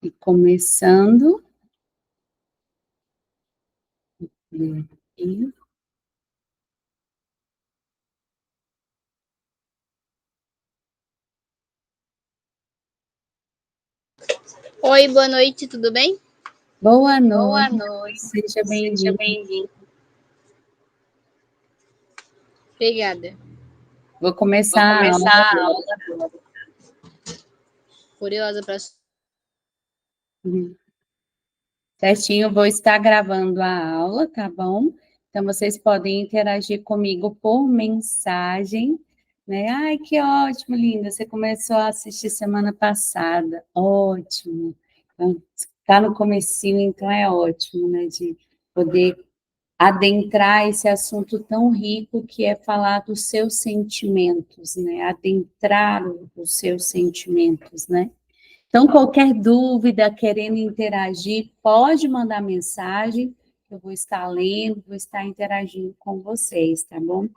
E começando. Oi, boa noite, tudo bem? Boa noite. Boa noite. Seja bem-vindo. Obrigada. Vou começar a aula. Curiosa para. certinho, vou estar gravando a aula, tá bom? Então, vocês podem interagir comigo por mensagem, né? Ai, que ótimo, linda, você começou a assistir semana passada, ótimo. Então, tá no comecinho, então é ótimo, né, de poder adentrar esse assunto tão rico que é falar dos seus sentimentos, né? Adentrar os seus sentimentos, né? Então, qualquer dúvida, querendo interagir, pode mandar mensagem, eu vou estar lendo, vou estar interagindo com vocês, tá bom?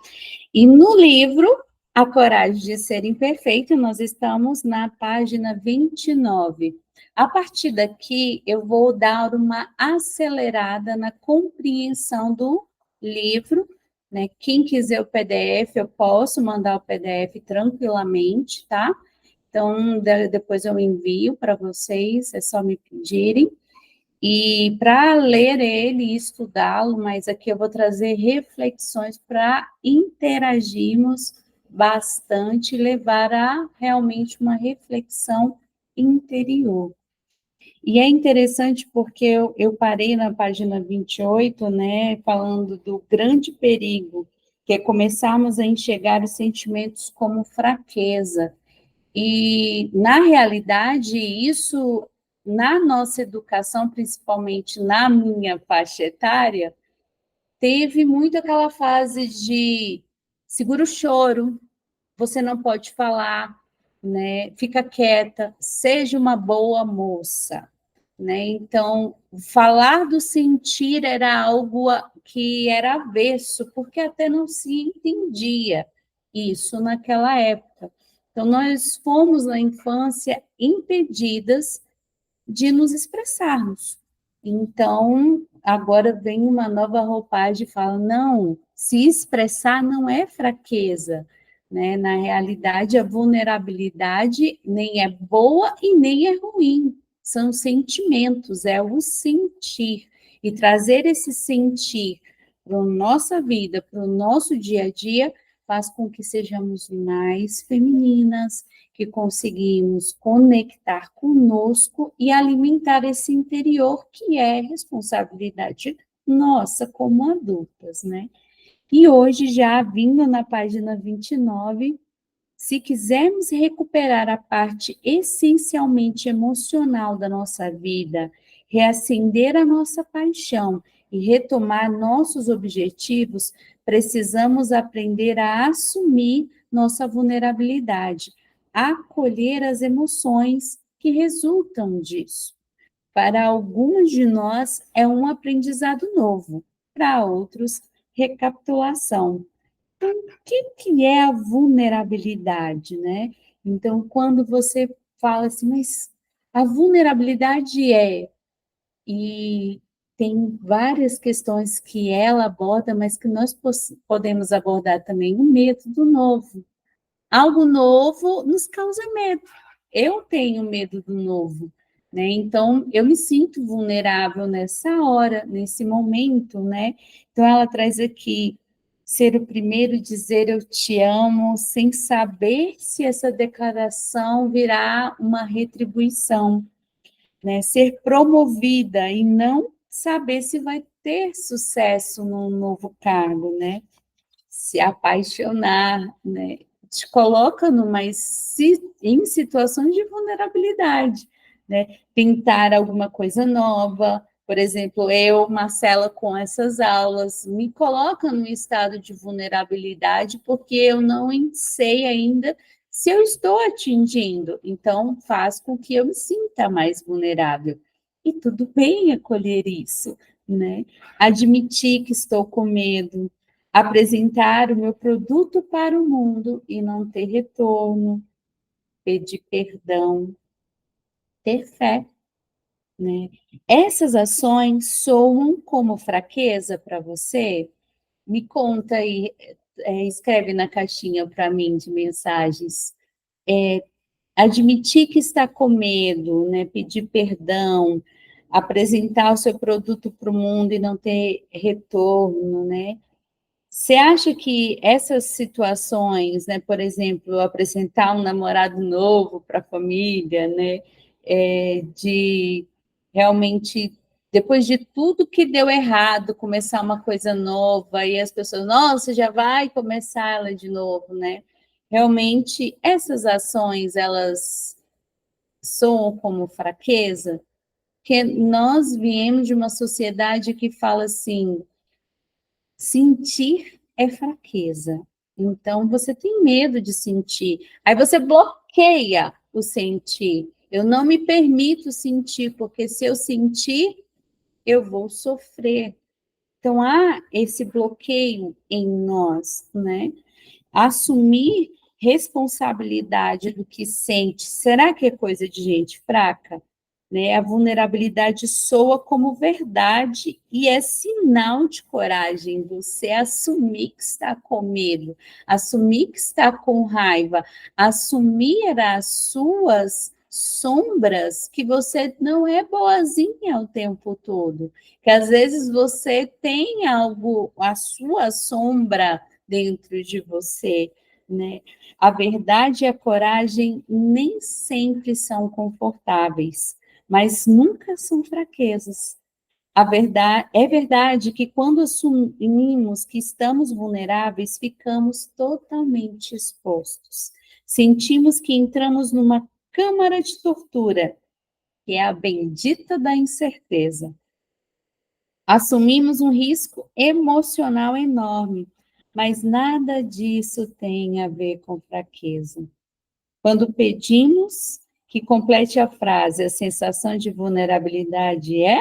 E no livro A Coragem de Ser Imperfeito, nós estamos na página 29. A partir daqui, eu vou dar uma acelerada na compreensão do livro, né? Quem quiser o PDF, eu posso mandar o PDF tranquilamente, tá? Então, depois eu envio para vocês, é só me pedirem. E para ler ele e estudá-lo, mas aqui eu vou trazer reflexões para interagirmos bastante e levar a realmente uma reflexão interior. E é interessante porque eu parei na página 28, né, falando do grande perigo, que é começarmos a enxergar os sentimentos como fraqueza. E, na realidade, isso, na nossa educação, principalmente na minha faixa etária, teve muito aquela fase de segura o choro, você não pode falar, né? Fica quieta, seja uma boa moça, né? Então, falar do sentir era algo que era avesso, porque até não se entendia isso naquela época. Então, nós fomos na infância impedidas de nos expressarmos. Então, agora vem uma nova roupagem e fala: não, se expressar não é fraqueza, né? Na realidade, a vulnerabilidade nem é boa e nem é ruim, são sentimentos, é o sentir. E trazer esse sentir para a nossa vida, para o nosso dia a dia, faz com que sejamos mais femininas, que conseguimos conectar conosco e alimentar esse interior que é responsabilidade nossa como adultas, né? E hoje, já vindo na página 29, se quisermos recuperar a parte essencialmente emocional da nossa vida, reacender a nossa paixão e retomar nossos objetivos, precisamos aprender a assumir nossa vulnerabilidade, acolher as emoções que resultam disso. Para alguns de nós é um aprendizado novo, para outros, recapitulação. Então, o que é a vulnerabilidade, né? Então, quando você fala assim, mas a vulnerabilidade e tem várias questões que ela aborda, mas que nós podemos abordar também o medo do novo. Algo novo nos causa medo. Eu tenho medo do novo, né? Então, eu me sinto vulnerável nessa hora, nesse momento, né? Então, ela traz aqui ser o primeiro dizer eu te amo, sem saber se essa declaração virá uma retribuição, né? Ser promovida e não saber se vai ter sucesso num novo cargo, né? Se apaixonar, né? Te coloca em situações de vulnerabilidade, né? Tentar alguma coisa nova, por exemplo, eu, Marcela, com essas aulas, me coloca num estado de vulnerabilidade porque eu não sei ainda se eu estou atingindo, então faz com que eu me sinta mais vulnerável. E tudo bem acolher isso, né? Admitir que estou com medo, apresentar o meu produto para o mundo e não ter retorno, pedir perdão, ter fé, né? Essas ações soam como fraqueza para você? Me conta aí, escreve na caixinha para mim de mensagens. Admitir que está com medo, né? Pedir perdão, apresentar o seu produto para o mundo e não ter retorno, né? Você acha que essas situações, né, por exemplo, apresentar um namorado novo para a família, né, de realmente, depois de tudo que deu errado, começar uma coisa nova, e as pessoas, nossa, já vai começar ela de novo, né? Realmente, essas ações, elas soam como fraqueza? Porque nós viemos de uma sociedade que fala assim, sentir é fraqueza. Então, você tem medo de sentir. Aí você bloqueia o sentir. Eu não me permito sentir, porque se eu sentir, eu vou sofrer. Então, há esse bloqueio em nós, né? Assumir responsabilidade do que sente. Será que é coisa de gente fraca? Né? A vulnerabilidade soa como verdade e é sinal de coragem. Você assumir que está com medo, assumir que está com raiva, assumir as suas sombras, que você não é boazinha o tempo todo, que às vezes você tem algo, a sua sombra dentro de você, né? A verdade e a coragem nem sempre são confortáveis, mas nunca são fraquezas. É verdade que quando assumimos que estamos vulneráveis, ficamos totalmente expostos. Sentimos que entramos numa câmara de tortura, que é a bendita da incerteza. Assumimos um risco emocional enorme, mas nada disso tem a ver com fraqueza. Quando pedimos que complete a frase, a sensação de vulnerabilidade é,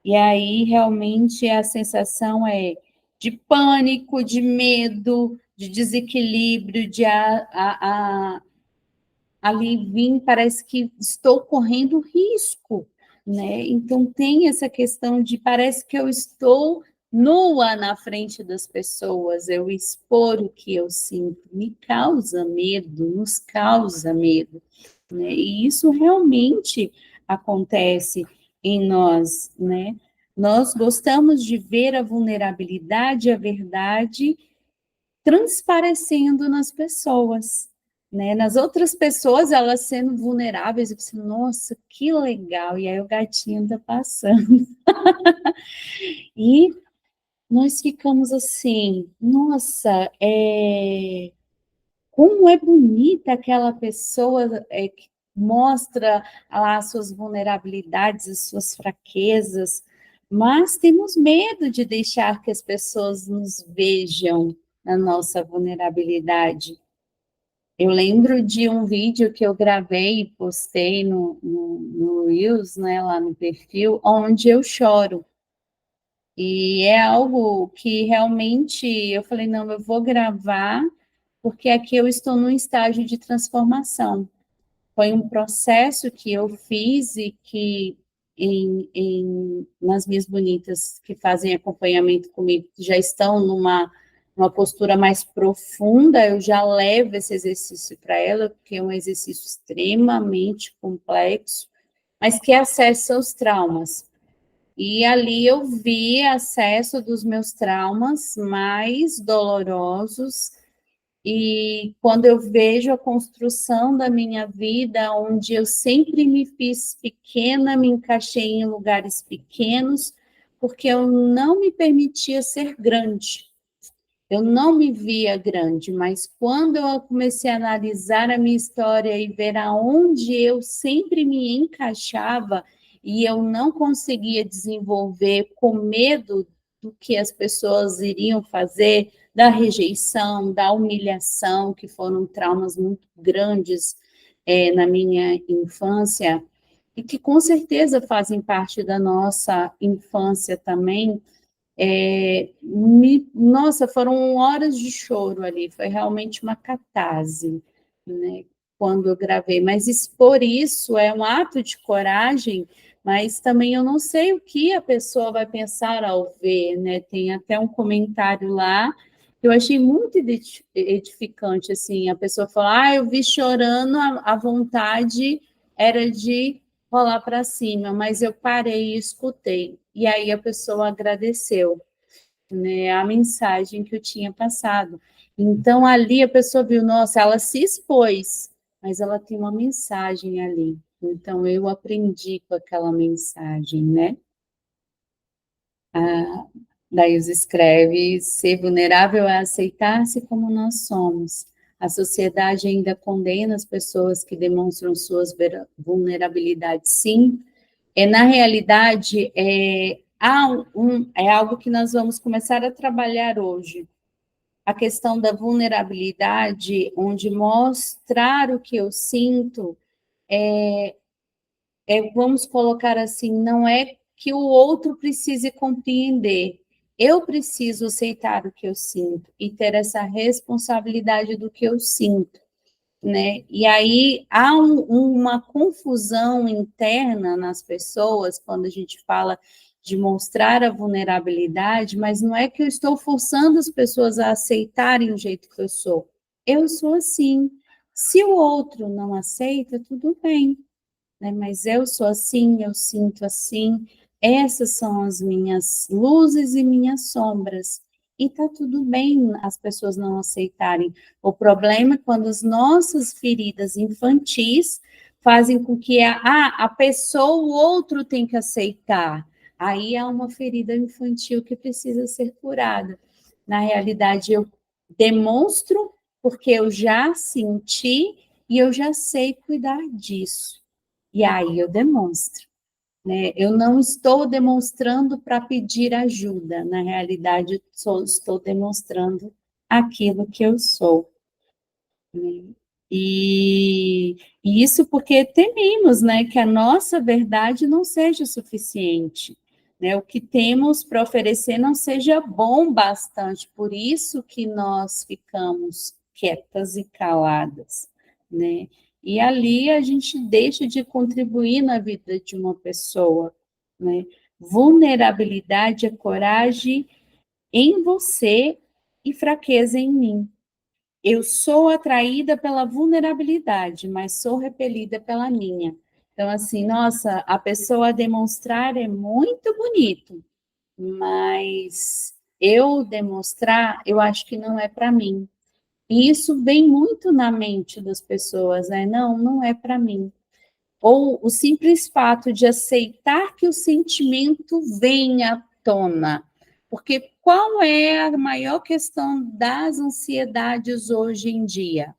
e aí realmente a sensação é de pânico, de medo, de desequilíbrio, de ali vim, parece que estou correndo risco, né? Então tem essa questão de parece que eu estou nua na frente das pessoas, eu expor o que eu sinto, me causa medo, nos causa medo, né? E isso realmente acontece em nós, né? Nós gostamos de ver a vulnerabilidade, a verdade transparecendo nas pessoas, né? Nas outras pessoas, elas sendo vulneráveis, eu pensei, nossa, que legal, e aí o gatinho tá passando. E nós ficamos assim, nossa, como é bonita aquela pessoa que mostra lá as suas vulnerabilidades, as suas fraquezas, mas temos medo de deixar que as pessoas nos vejam na nossa vulnerabilidade. Eu lembro de um vídeo que eu gravei e postei no Reels, né, lá no perfil, onde eu choro. E é algo que realmente eu falei, não, eu vou gravar, porque aqui eu estou num estágio de transformação. Foi um processo que eu fiz e que nas minhas bonitas que fazem acompanhamento comigo, que já estão numa postura mais profunda, eu já levo esse exercício para ela, porque é um exercício extremamente complexo, mas que acessa os traumas. E ali eu vi acesso dos meus traumas mais dolorosos, e quando eu vejo a construção da minha vida, onde eu sempre me fiz pequena, me encaixei em lugares pequenos, porque eu não me permitia ser grande. Eu não me via grande, mas quando eu comecei a analisar a minha história e ver aonde eu sempre me encaixava e eu não conseguia desenvolver com medo do que as pessoas iriam fazer, da rejeição, da humilhação, que foram traumas muito grandes na minha infância, e que com certeza fazem parte da nossa infância também. Nossa, foram horas de choro ali, foi realmente uma catarse, né, quando eu gravei, mas expor isso é um ato de coragem, mas também eu não sei o que a pessoa vai pensar ao ver, né? Tem até um comentário lá que eu achei muito edificante, assim, a pessoa fala, eu vi chorando, a vontade era de rolar para cima, mas eu parei e escutei. E aí a pessoa agradeceu, né, a mensagem que eu tinha passado. Então, ali a pessoa viu, nossa, ela se expôs, mas ela tem uma mensagem ali. Então, eu aprendi com aquela mensagem, né? Ah, daí os escreve, ser vulnerável é aceitar-se como nós somos. A sociedade ainda condena as pessoas que demonstram suas vulnerabilidades, sim. Na realidade, é algo que nós vamos começar a trabalhar hoje. A questão da vulnerabilidade, onde mostrar o que eu sinto, vamos colocar assim, não é que o outro precise compreender. Eu preciso aceitar o que eu sinto e ter essa responsabilidade do que eu sinto, né? E aí há uma confusão interna nas pessoas quando a gente fala de mostrar a vulnerabilidade, mas não é que eu estou forçando as pessoas a aceitarem o jeito que eu sou. Eu sou assim. Se o outro não aceita, tudo bem, né? Mas eu sou assim, eu sinto assim, essas são as minhas luzes e minhas sombras. E tá tudo bem as pessoas não aceitarem. O problema é quando as nossas feridas infantis fazem com que a pessoa, o outro tem que aceitar. Aí há uma ferida infantil que precisa ser curada. Na realidade, eu demonstro porque eu já senti e eu já sei cuidar disso. E aí eu demonstro, né? Eu não estou demonstrando para pedir ajuda, na realidade, estou demonstrando aquilo que eu sou, né? E isso porque tememos, né, que a nossa verdade não seja suficiente, né? O que temos para oferecer não seja bom bastante, por isso que nós ficamos quietas e caladas, né? E ali a gente deixa de contribuir na vida de uma pessoa, né? Vulnerabilidade é coragem em você e fraqueza em mim. Eu sou atraída pela vulnerabilidade, mas sou repelida pela minha. Então, assim, nossa, a pessoa a demonstrar é muito bonito, mas eu demonstrar, eu acho que não é para mim. E isso vem muito na mente das pessoas, né? Não, não é para mim. Ou o simples fato de aceitar que o sentimento venha à tona. Porque qual é a maior questão das ansiedades hoje em dia?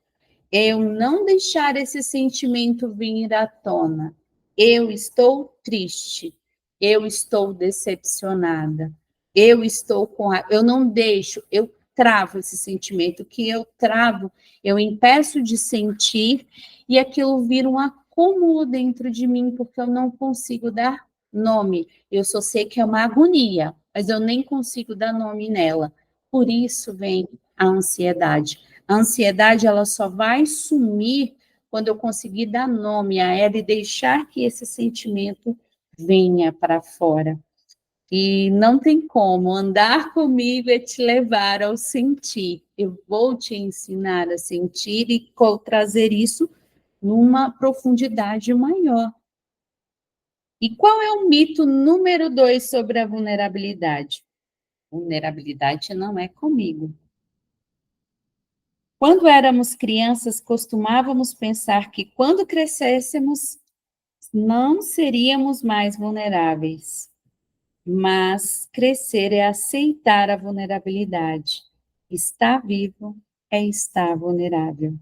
Eu não deixar esse sentimento vir à tona. Eu estou triste, eu estou decepcionada, eu estou com raiva. Eu não deixo, eu travo esse sentimento, que eu travo, eu impeço de sentir e aquilo vira um acúmulo dentro de mim, porque eu não consigo dar nome. Eu só sei que é uma agonia, mas eu nem consigo dar nome nela. Por isso vem a ansiedade. A ansiedade, ela só vai sumir quando eu conseguir dar nome a ela e deixar que esse sentimento venha para fora. E não tem como, andar comigo é te levar ao sentir. Eu vou te ensinar a sentir e trazer isso numa profundidade maior. E qual é o mito número 2 sobre a vulnerabilidade? Vulnerabilidade não é comigo. Quando éramos crianças, costumávamos pensar que quando crescêssemos, não seríamos mais vulneráveis. Mas crescer é aceitar a vulnerabilidade. Estar vivo é estar vulnerável,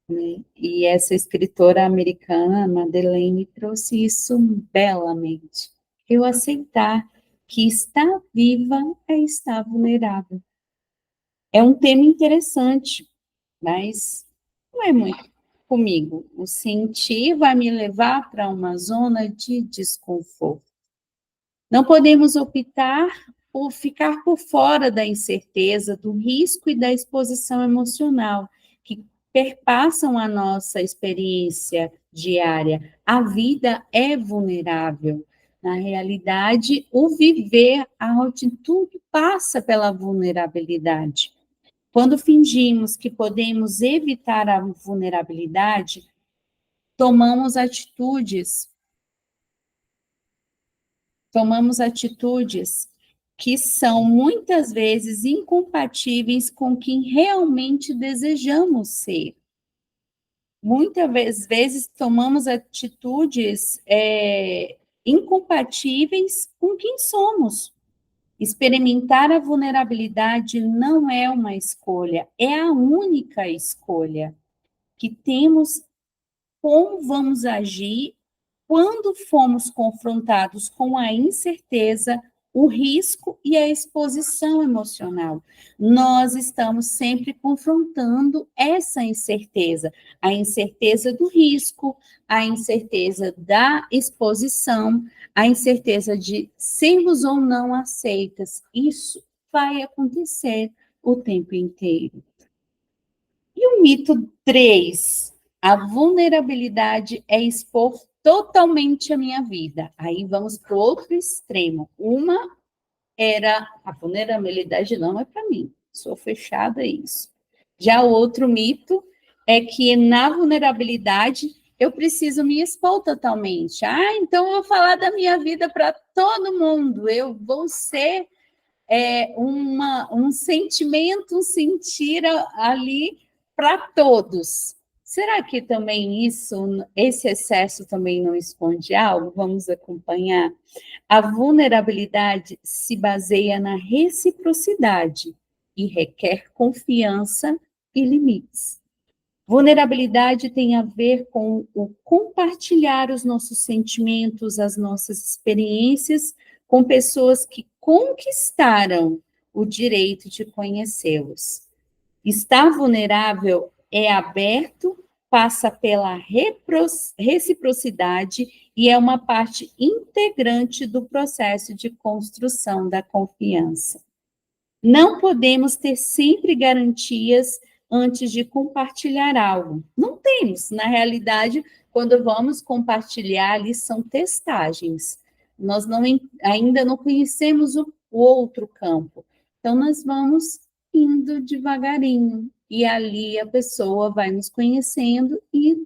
né? E essa escritora americana, Madeleine, trouxe isso belamente. Eu aceitar que estar viva é estar vulnerável. É um tema interessante, mas não é muito comigo. O sentir vai me levar para uma zona de desconforto. Não podemos optar por ficar por fora da incerteza, do risco e da exposição emocional que perpassam a nossa experiência diária. A vida é vulnerável. Na realidade, o viver, a rotina, tudo passa pela vulnerabilidade. Quando fingimos que podemos evitar a vulnerabilidade, tomamos atitudes que são muitas vezes incompatíveis com quem realmente desejamos ser. Muitas vezes tomamos atitudes incompatíveis com quem somos. Experimentar a vulnerabilidade não é uma escolha, é a única escolha que temos. Como vamos agir quando fomos confrontados com a incerteza, o risco e a exposição emocional? Nós estamos sempre confrontando essa incerteza, a incerteza do risco, a incerteza da exposição, a incerteza de sermos ou não aceitas. Isso vai acontecer o tempo inteiro. E o mito 3, a vulnerabilidade é expor totalmente a minha vida. Aí vamos para o outro extremo. Uma era a vulnerabilidade não é para mim, sou fechada a isso. Já o outro mito é que na vulnerabilidade eu preciso me expor totalmente. Ah, então eu vou falar da minha vida para todo mundo, eu vou ser um sentimento, um sentir ali para todos. Será que também esse excesso também não esconde algo? Vamos acompanhar. A vulnerabilidade se baseia na reciprocidade e requer confiança e limites. Vulnerabilidade tem a ver com o compartilhar os nossos sentimentos, as nossas experiências com pessoas que conquistaram o direito de conhecê-los. Estar vulnerável é aberto, passa pela reciprocidade e é uma parte integrante do processo de construção da confiança. Não podemos ter sempre garantias antes de compartilhar algo. Não temos. Na realidade, quando vamos compartilhar, ali são testagens. Nós ainda não conhecemos o outro campo. Então, nós vamos indo devagarinho. E ali a pessoa vai nos conhecendo e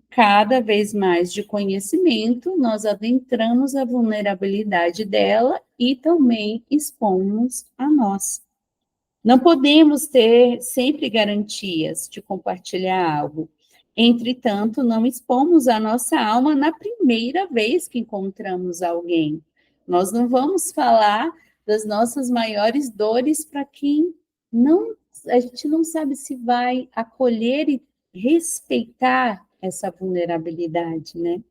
cada vez mais de conhecimento, nós adentramos a vulnerabilidade dela e também expomos a nós. Não podemos ter sempre garantias de compartilhar algo. Entretanto, não expomos a nossa alma na primeira vez que encontramos alguém. Nós não vamos falar das nossas maiores dores para quem a gente não sabe se vai acolher e respeitar essa vulnerabilidade, né?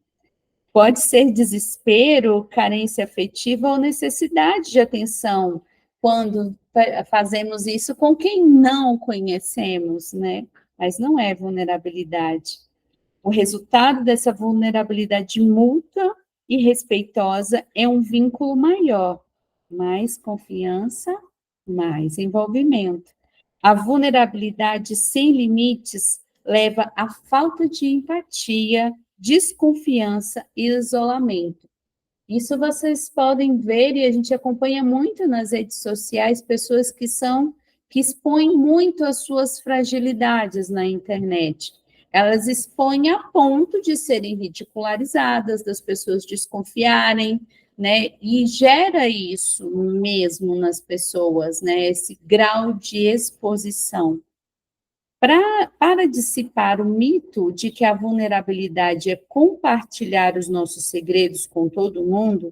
Pode ser desespero, carência afetiva ou necessidade de atenção quando fazemos isso com quem não conhecemos, né? Mas não é vulnerabilidade. O resultado dessa vulnerabilidade mútua e respeitosa é um vínculo maior, mais confiança, mais envolvimento. A vulnerabilidade sem limites leva à falta de empatia, desconfiança e isolamento. Isso vocês podem ver e a gente acompanha muito nas redes sociais pessoas que expõem muito as suas fragilidades na internet. Elas expõem a ponto de serem ridicularizadas, das pessoas desconfiarem, né? E gera isso mesmo nas pessoas, né? Esse grau de exposição. Para dissipar o mito de que a vulnerabilidade é compartilhar os nossos segredos com todo mundo,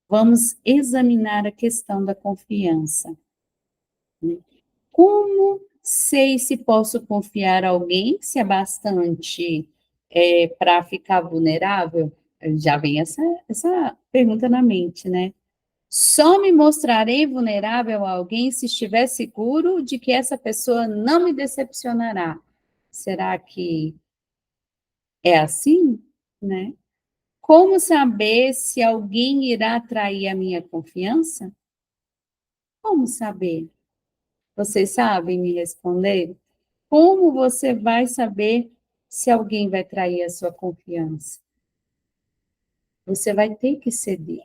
vamos examinar a questão da confiança. Como sei se posso confiar a alguém se é bastante para ficar vulnerável? Já vem essa pergunta na mente, né? Só me mostrarei vulnerável a alguém se estiver seguro de que essa pessoa não me decepcionará. Será que é assim, né? Como saber se alguém irá atrair a minha confiança? Como saber? Vocês sabem me responder? Como você vai saber se alguém vai atrair a sua confiança? você vai ter que ceder.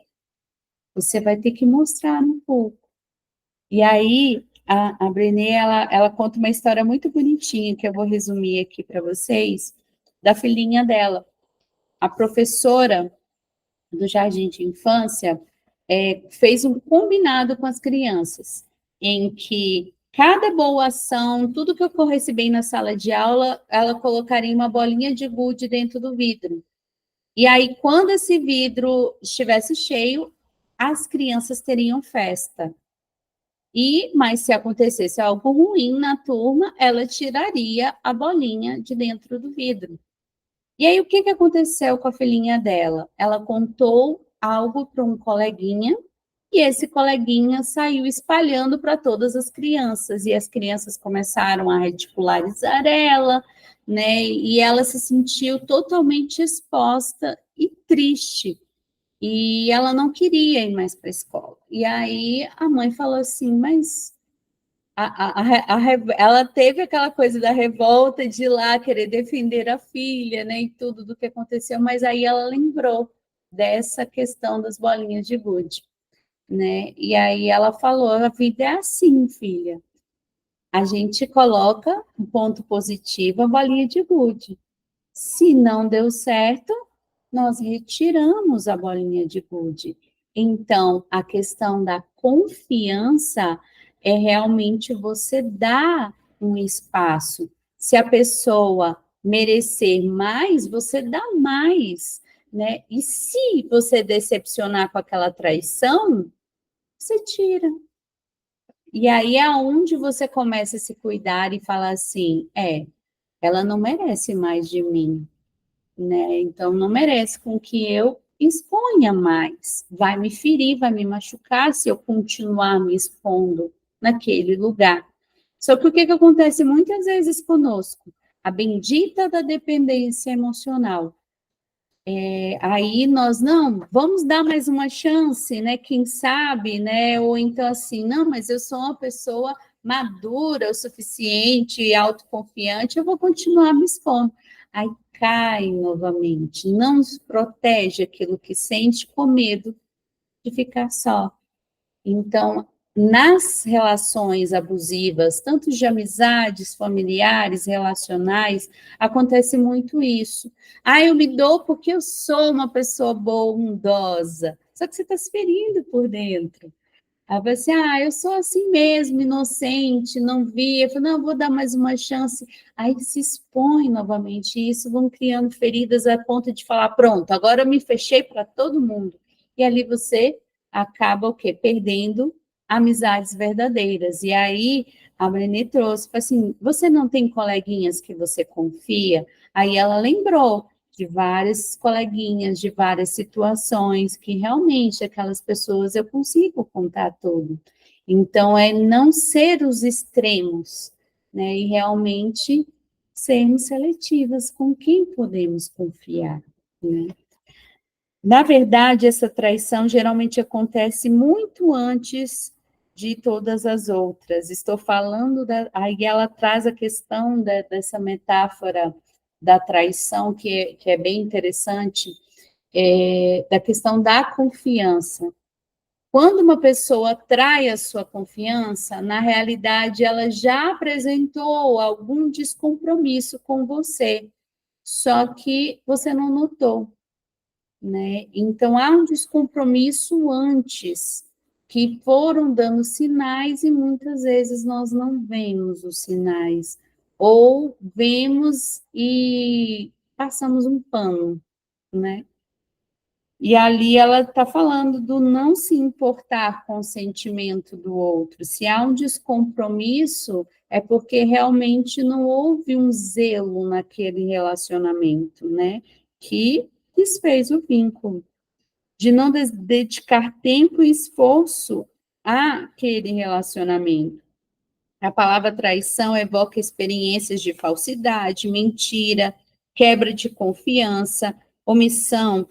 Você vai ter que mostrar um pouco. E aí, a Brené, ela conta uma história muito bonitinha, que eu vou resumir aqui para vocês, da filhinha dela. A professora do jardim de infância fez um combinado com as crianças, em que cada boa ação, tudo que ocorresse bem na sala de aula, ela colocaria uma bolinha de gude dentro do vidro. E aí, quando esse vidro estivesse cheio, as crianças teriam festa. Mas se acontecesse algo ruim na turma, ela tiraria a bolinha de dentro do vidro. E aí, o que aconteceu com a filhinha dela? Ela contou algo para um coleguinha, e esse coleguinha saiu espalhando para todas as crianças, e as crianças começaram a ridicularizar ela, né? E ela se sentiu totalmente exposta e triste. E ela não queria ir mais para a escola. E aí a mãe falou assim, mas ela teve aquela coisa da revolta de ir lá querer defender a filha, né, e tudo do que aconteceu, mas aí ela lembrou dessa questão das bolinhas de gude, né? E aí ela falou, a vida é assim, filha. A gente coloca um ponto positivo, a bolinha de gude. Se não deu certo, nós retiramos a bolinha de gude. Então, a questão da confiança é realmente você dar um espaço. Se a pessoa merecer mais, você dá mais, né? E se você decepcionar com aquela traição, você tira. E aí é onde você começa a se cuidar e falar assim, ela não merece mais de mim, né? Então, não merece com que eu exponha mais. Vai me ferir, vai me machucar se eu continuar me expondo naquele lugar. Só que o que acontece muitas vezes conosco? A bendita da dependência emocional. Aí nós, não, vamos dar mais uma chance, né? Quem sabe, né? Ou então assim, não, mas eu sou uma pessoa madura o suficiente, autoconfiante, eu vou continuar me expondo. Aí cai novamente, não se protege aquilo que sente com medo de ficar só. Então, nas relações abusivas, tanto de amizades, familiares, relacionais, acontece muito isso. Eu me dou porque eu sou uma pessoa bondosa. Só que você está se ferindo por dentro. Aí você, eu sou assim mesmo, inocente, não vi. Eu falo, não, vou dar mais uma chance. Aí se expõe novamente isso, vão criando feridas a ponto de falar, pronto, agora eu me fechei para todo mundo. E ali você acaba o quê? Perdendo amizades verdadeiras. E aí a Brené trouxe, assim, você não tem coleguinhas que você confia? Aí ela lembrou de várias coleguinhas, de várias situações, que realmente aquelas pessoas eu consigo contar tudo. Então, é não ser os extremos, né? E realmente sermos seletivas com quem podemos confiar, né? Na verdade, essa traição geralmente acontece muito antes de todas as outras. Estou falando, aí ela traz a questão dessa metáfora da traição, que é bem interessante, da questão da confiança. Quando uma pessoa trai a sua confiança, na realidade, ela já apresentou algum descompromisso com você, só que você não notou, né? Então, há um descompromisso antes, que foram dando sinais e muitas vezes nós não vemos os sinais, ou vemos e passamos um pano, né? E ali ela está falando do não se importar com o sentimento do outro. Se há um descompromisso, é porque realmente não houve um zelo naquele relacionamento, né? Que desfez o vínculo. De não dedicar tempo e esforço àquele relacionamento. A palavra traição evoca experiências de falsidade, mentira, quebra de confiança, omissão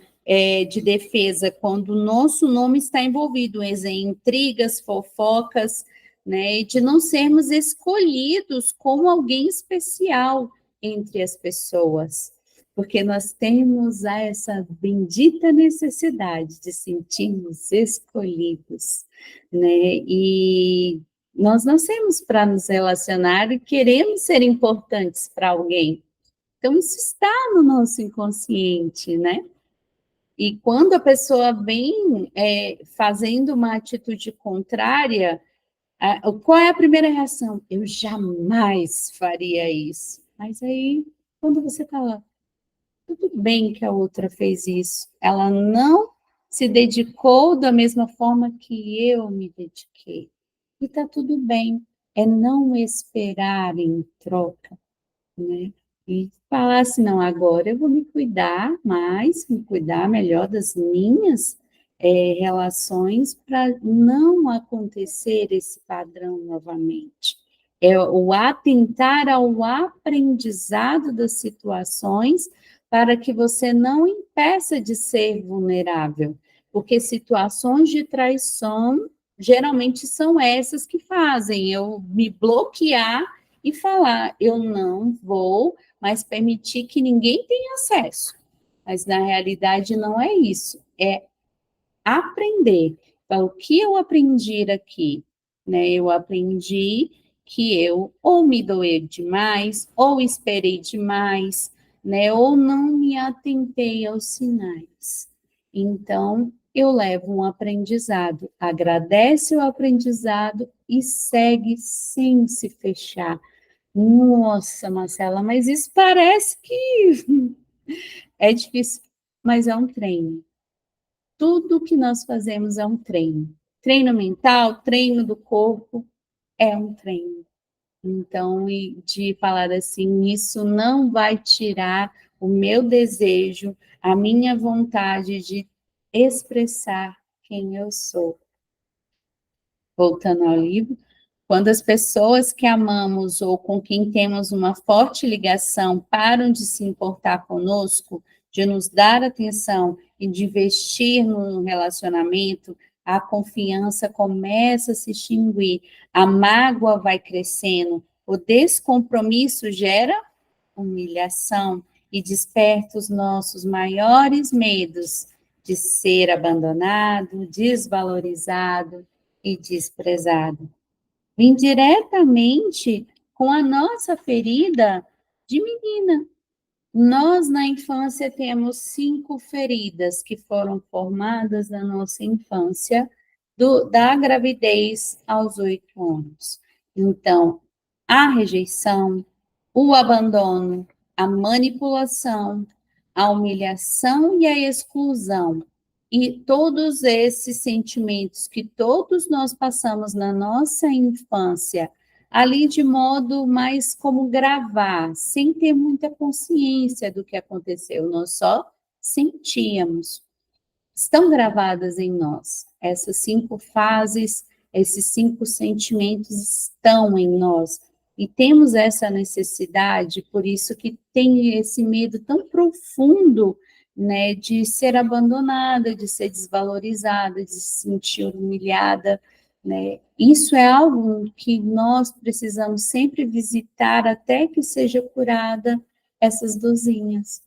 de defesa, quando o nosso nome está envolvido em intrigas, fofocas, né, e de não sermos escolhidos como alguém especial entre as pessoas. porque nós temos essa bendita necessidade de sentirmos escolhidos, né? E nós nascemos para nos relacionar e queremos ser importantes para alguém. Então, isso está no nosso inconsciente, né? E quando a pessoa vem fazendo uma atitude contrária, qual é a primeira reação? Eu jamais faria isso. Mas aí, quando você está lá, tudo bem que a outra fez isso, ela não se dedicou da mesma forma que eu me dediquei. E está tudo bem, é não esperar em troca, né? E falar assim, não, agora eu vou me cuidar mais, me cuidar melhor das minhas relações para não acontecer esse padrão novamente. É o atentar ao aprendizado das situações para que você não impeça de ser vulnerável, porque situações de traição geralmente são essas que fazem eu me bloquear e falar, eu não vou mais permitir que ninguém tenha acesso. Mas, na realidade, não é isso. É aprender. Então, o que eu aprendi aqui? Né? Eu aprendi que eu ou me doei demais, ou esperei demais, né? Ou não me atentei aos sinais. Então, eu levo um aprendizado, agradece o aprendizado e segue sem se fechar. Nossa, Marcela, mas isso parece que é difícil, mas é um treino. Tudo que nós fazemos é um treino. Treino mental, treino do corpo, é um treino. Então, de falar assim, isso não vai tirar o meu desejo, a minha vontade de expressar quem eu sou. Voltando ao livro, quando as pessoas que amamos ou com quem temos uma forte ligação param de se importar conosco, de nos dar atenção e de investir no relacionamento, a confiança começa a se extinguir, a mágoa vai crescendo, o descompromisso gera humilhação e desperta os nossos maiores medos de ser abandonado, desvalorizado e desprezado. Vem diretamente com a nossa ferida de menina. Nós, na infância, temos 5 feridas que foram formadas na nossa infância, da gravidez aos 8 anos. Então, a rejeição, o abandono, a manipulação, a humilhação e a exclusão. E todos esses sentimentos que todos nós passamos na nossa infância, ali de modo mais como gravar, sem ter muita consciência do que aconteceu, nós só sentíamos. Estão gravadas em nós. Essas 5 fases, esses 5 sentimentos estão em nós. E temos essa necessidade, por isso que tem esse medo tão profundo, né, de ser abandonada, de ser desvalorizada, de se sentir humilhada, né? Isso é algo que nós precisamos sempre visitar até que seja curada essas dorezinhas.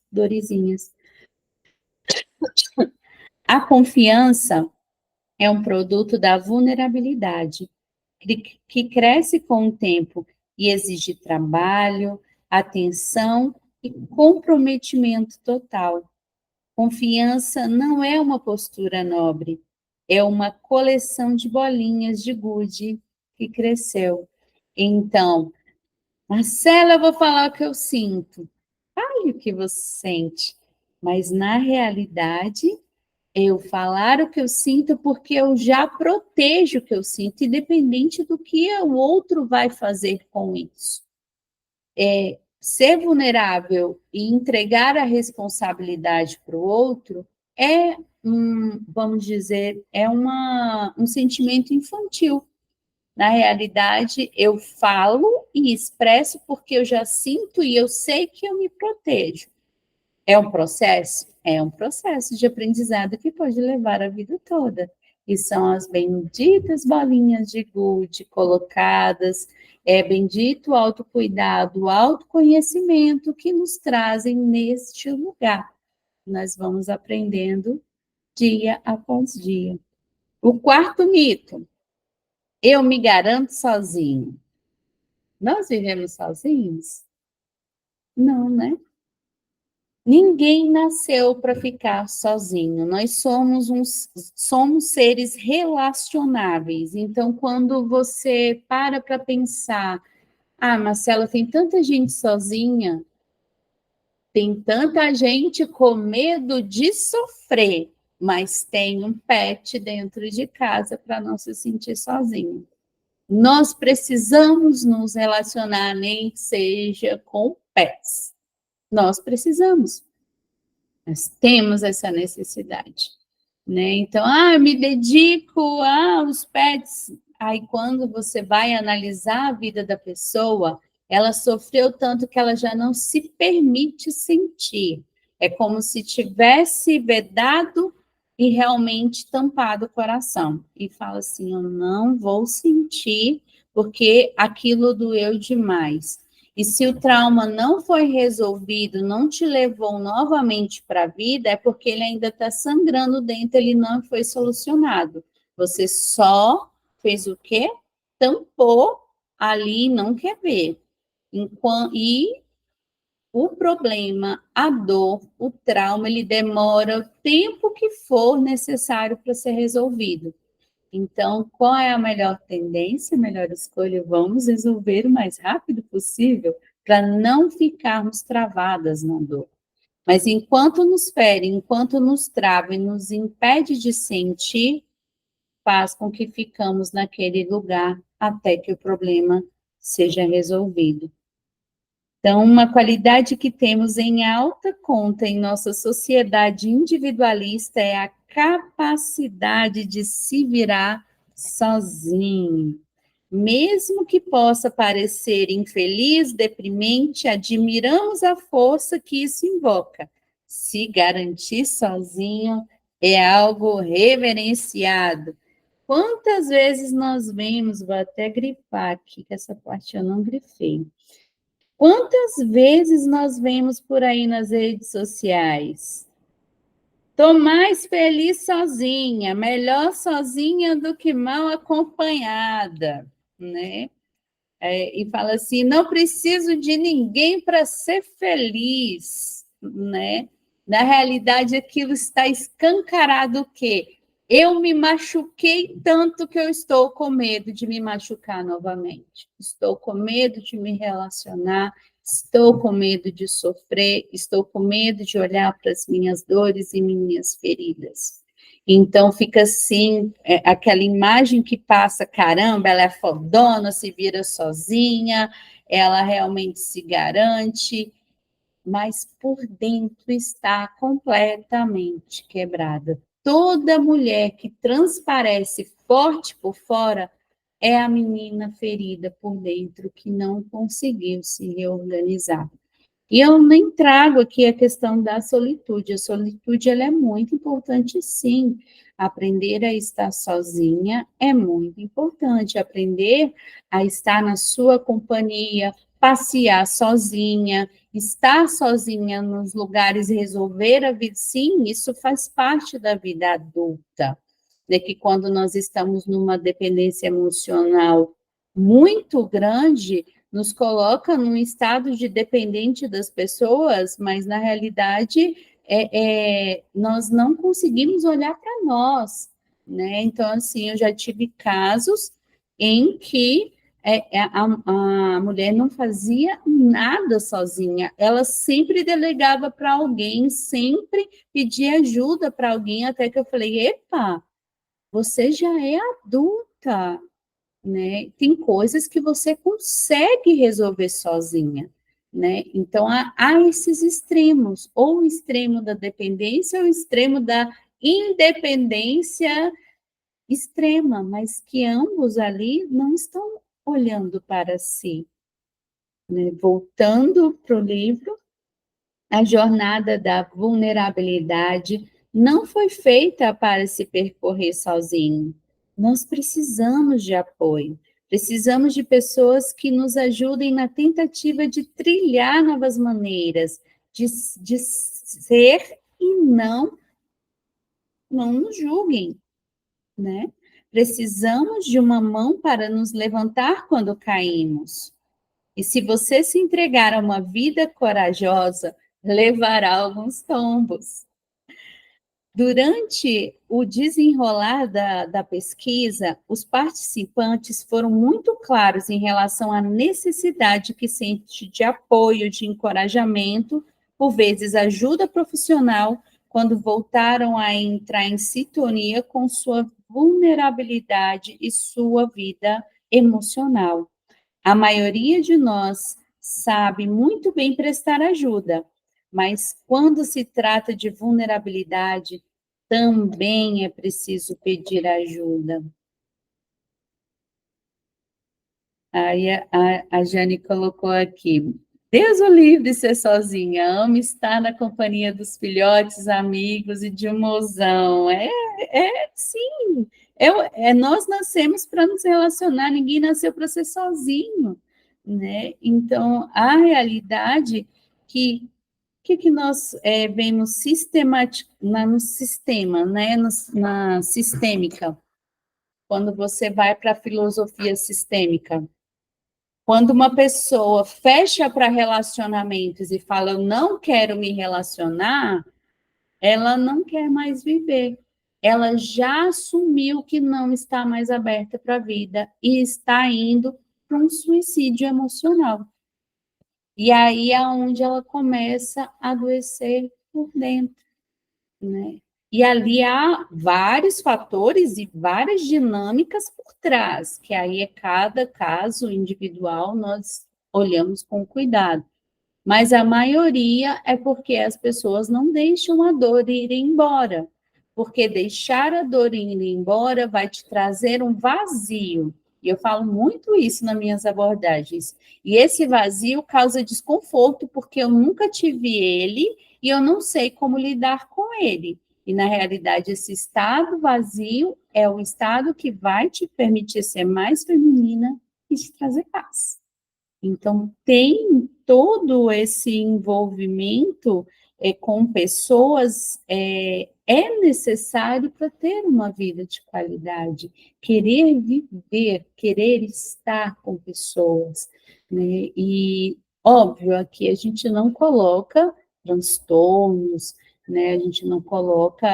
A confiança é um produto da vulnerabilidade, que cresce com o tempo e exige trabalho, atenção e comprometimento total. Confiança não é uma postura nobre, é uma coleção de bolinhas de gude que cresceu. Então, Marcela, eu vou falar o que eu sinto. Fale o que você sente, mas na realidade eu falar o que eu sinto porque eu já protejo o que eu sinto, independente do que o outro vai fazer com isso. Ser vulnerável e entregar a responsabilidade para o outro é, vamos dizer, um sentimento infantil. Na realidade, eu falo e expresso porque eu já sinto e eu sei que eu me protejo. É um processo? É um processo de aprendizado que pode levar a vida toda. e são as benditas bolinhas de gude colocadas, bendito o autocuidado, o autoconhecimento que nos trazem neste lugar. Nós vamos aprendendo dia após dia. O quarto mito, eu me garanto sozinho. Nós vivemos sozinhos? Não, né? Ninguém nasceu para ficar sozinho. Nós somos seres relacionáveis. Então, quando você para pensar, Marcela, tem tanta gente sozinha, tem tanta gente com medo de sofrer, mas tem um pet dentro de casa para não se sentir sozinho. Nós precisamos nos relacionar, nem que seja com pets. Nós precisamos. Nós temos essa necessidade, né? Então, eu me dedico aos pets. Aí, quando você vai analisar a vida da pessoa, ela sofreu tanto que ela já não se permite sentir. É como se tivesse vedado e realmente tampado o coração. E fala assim, eu não vou sentir, porque aquilo doeu demais. E se o trauma não foi resolvido, não te levou novamente para a vida, é porque ele ainda está sangrando dentro, ele não foi solucionado. Você só fez o quê? Tampou ali e não quer ver. E o problema, a dor, o trauma, ele demora o tempo que for necessário para ser resolvido. Então, qual é a melhor tendência, a melhor escolha? Vamos resolver o mais rápido possível para não ficarmos travadas na dor. Mas enquanto nos fere, enquanto nos trava e nos impede de sentir, faz com que ficamos naquele lugar até que o problema seja resolvido. Então, uma qualidade que temos em alta conta em nossa sociedade individualista é a capacidade de se virar sozinho. Mesmo que possa parecer infeliz, deprimente, admiramos a força que isso invoca. Se garantir sozinho é algo reverenciado. Quantas vezes nós vemos, vou até grifar aqui, que essa parte eu não grifei. Quantas vezes nós vemos por aí nas redes sociais? Estou mais feliz sozinha, melhor sozinha do que mal acompanhada, né? E fala assim, não preciso de ninguém para ser feliz, né? Na realidade, aquilo está escancarado o quê? Eu me machuquei tanto que eu estou com medo de me machucar novamente. Estou com medo de me relacionar, estou com medo de sofrer, estou com medo de olhar para as minhas dores e minhas feridas. Então, fica assim, aquela imagem que passa, caramba, ela é fodona, se vira sozinha, ela realmente se garante, mas por dentro está completamente quebrada. Toda mulher que transparece forte por fora é a menina ferida por dentro que não conseguiu se reorganizar. E eu nem trago aqui a questão da solitude. A solitude ela é muito importante, sim. Aprender a estar sozinha é muito importante. Aprender a estar na sua companhia, passear sozinha, estar sozinha nos lugares, resolver a vida. Sim, isso faz parte da vida adulta. De que quando nós estamos numa dependência emocional muito grande, nos coloca num estado de dependente das pessoas, mas na realidade nós não conseguimos olhar para nós, né? Então, assim, eu já tive casos em que a mulher não fazia nada sozinha, ela sempre delegava para alguém, sempre pedia ajuda para alguém, até que eu falei, epa, você já é adulta, né? Tem coisas que você consegue resolver sozinha, né? Então, há esses extremos, ou o extremo da dependência, ou o extremo da independência extrema, mas que ambos ali não estão olhando para si, né? Voltando para o livro, a jornada da vulnerabilidade não foi feita para se percorrer sozinho. Nós precisamos de apoio. Precisamos de pessoas que nos ajudem na tentativa de trilhar novas maneiras, de ser e não nos julguem, né? Precisamos de uma mão para nos levantar quando caímos. E se você se entregar a uma vida corajosa, levará alguns tombos. Durante o desenrolar da pesquisa, os participantes foram muito claros em relação à necessidade que sente de apoio, de encorajamento, por vezes ajuda profissional, quando voltaram a entrar em sintonia com sua vulnerabilidade e sua vida emocional. A maioria de nós sabe muito bem prestar ajuda, mas quando se trata de vulnerabilidade, também é preciso pedir ajuda. Aí a Jane colocou aqui: Deus o livre de ser sozinha, amo estar na companhia dos filhotes, amigos e de um mozão. Sim, nós nascemos para nos relacionar, ninguém nasceu para ser sozinho, né? Então, a realidade que nós vemos no sistema, né? Na sistêmica, quando você vai para a filosofia sistêmica, quando uma pessoa fecha para relacionamentos e fala, eu não quero me relacionar, ela não quer mais viver. Ela já assumiu que não está mais aberta para a vida e está indo para um suicídio emocional. E aí é onde ela começa a adoecer por dentro, né? E ali há vários fatores e várias dinâmicas por trás, que aí é cada caso individual, nós olhamos com cuidado. Mas a maioria é porque as pessoas não deixam a dor ir embora. Porque deixar a dor ir embora vai te trazer um vazio. E eu falo muito isso nas minhas abordagens. E esse vazio causa desconforto, porque eu nunca tive ele e eu não sei como lidar com ele. E, na realidade, esse estado vazio é o estado que vai te permitir ser mais feminina e te trazer paz. Então, tem todo esse envolvimento com pessoas, é necessário para ter uma vida de qualidade, querer viver, querer estar com pessoas, né? E, óbvio, aqui a gente não coloca transtornos, né? A gente não coloca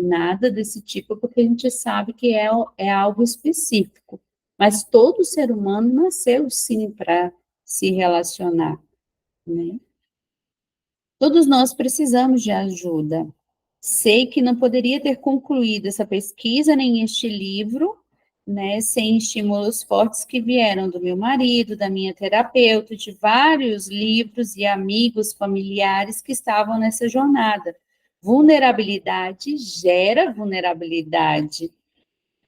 nada desse tipo, porque a gente sabe que é algo específico. Mas todo ser humano nasceu, sim, para se relacionar, né? Todos nós precisamos de ajuda. Sei que não poderia ter concluído essa pesquisa nem este livro, né, sem estímulos fortes que vieram do meu marido, da minha terapeuta, de vários livros e amigos familiares que estavam nessa jornada. Vulnerabilidade gera vulnerabilidade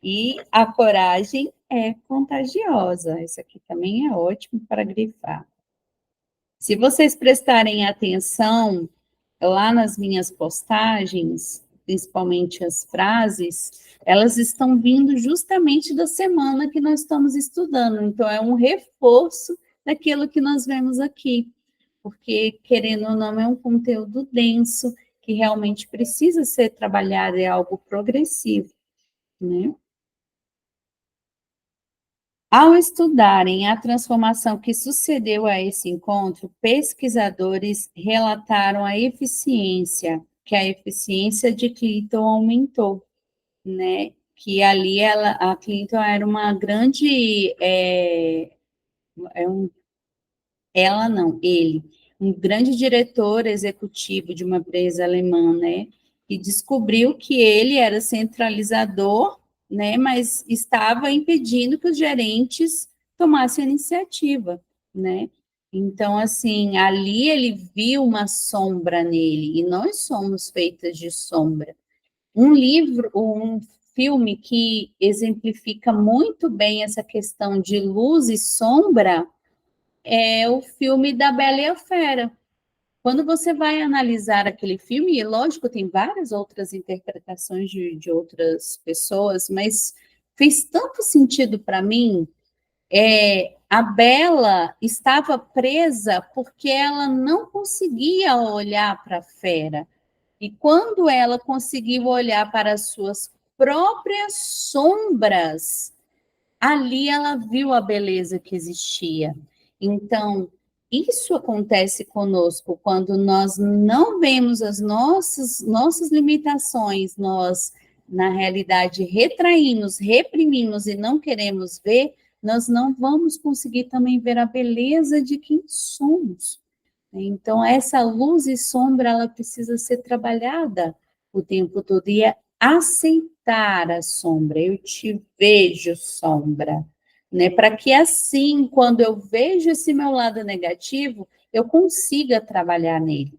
e a coragem é contagiosa. Esse aqui também é ótimo para grifar. Se vocês prestarem atenção lá nas minhas postagens, principalmente as frases, elas estão vindo justamente da semana que nós estamos estudando. Então, é um reforço daquilo que nós vemos aqui, porque, querendo ou não, é um conteúdo denso que realmente precisa ser trabalhado, é algo progressivo, né? Ao estudarem a transformação que sucedeu a esse encontro, pesquisadores relataram que a eficiência de Clinton aumentou, né? Que ali a Clinton era uma grande, ela não, ele, um grande diretor executivo de uma empresa alemã, né? E descobriu que ele era centralizador, né? Mas estava impedindo que os gerentes tomassem a iniciativa, né? Então, assim, ali ele viu uma sombra nele, e nós somos feitas de sombra. Um filme que exemplifica muito bem essa questão de luz e sombra é o filme da Bela e a Fera, quando você vai analisar aquele filme, e lógico, tem várias outras interpretações de outras pessoas, mas fez tanto sentido para mim. A Bela estava presa porque ela não conseguia olhar para a fera. E quando ela conseguiu olhar para as suas próprias sombras, ali ela viu a beleza que existia. Então, isso acontece conosco quando nós não vemos as nossas limitações, nós, na realidade, retraímos, reprimimos e não queremos ver, nós não vamos conseguir também ver a beleza de quem somos. Então, essa luz e sombra, ela precisa ser trabalhada o tempo todo e aceitar a sombra. Eu te vejo, sombra, né? Para que assim, quando eu vejo esse meu lado negativo, eu consiga trabalhar nele,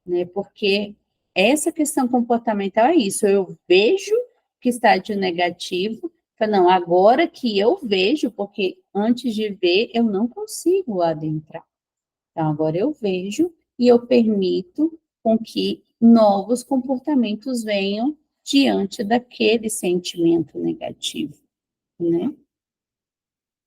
né? Porque essa questão comportamental é isso. Eu vejo que está de negativo, não, agora que eu vejo, porque antes de ver, eu não consigo adentrar. Então, agora eu vejo e eu permito com que novos comportamentos venham diante daquele sentimento negativo, né?